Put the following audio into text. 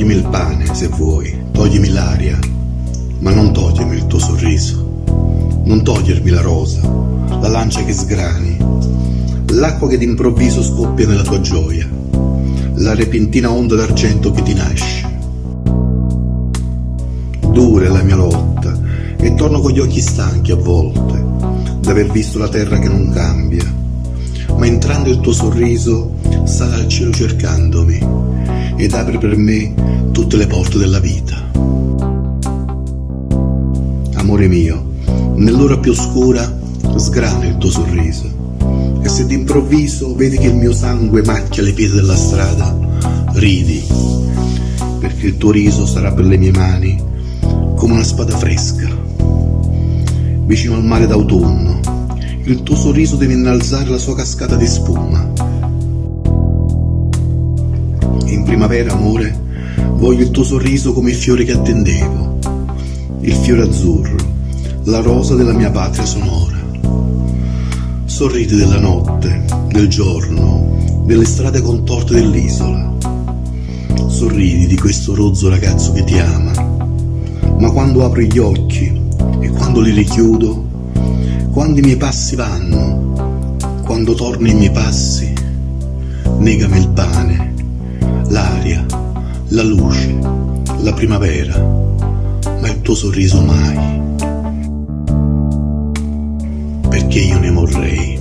Toglimi il pane, se vuoi, toglimi l'aria, ma non toglimi il tuo sorriso. Non togliermi la rosa, la lancia che sgrani, l'acqua che d'improvviso scoppia nella tua gioia, la repentina onda d'argento che ti nasce. Dura è la mia lotta e torno con gli occhi stanchi a volte d'aver visto la terra che non cambia, ma entrando il tuo sorriso sale al cielo cercandomi ed apre per me tutte le porte della vita. Amore mio, nell'ora più oscura sgrana il tuo sorriso, e se d'improvviso vedi che il mio sangue macchia le pietre della strada, ridi, perché il tuo riso sarà per le mie mani come una spada fresca. Vicino al mare d'autunno, il tuo sorriso deve innalzare la sua cascata di spuma. In primavera, amore, voglio il tuo sorriso come il fiore che attendevo, il fiore azzurro, la rosa della mia patria sonora. Sorridi della notte, del giorno, delle strade contorte dell'isola. Sorridi di questo rozzo ragazzo che ti ama, ma quando apro gli occhi e quando li richiudo, quando i miei passi vanno, quando torno i miei passi, negami il pane, l'aria, la luce, la primavera, ma il tuo sorriso mai, perché io ne morrei.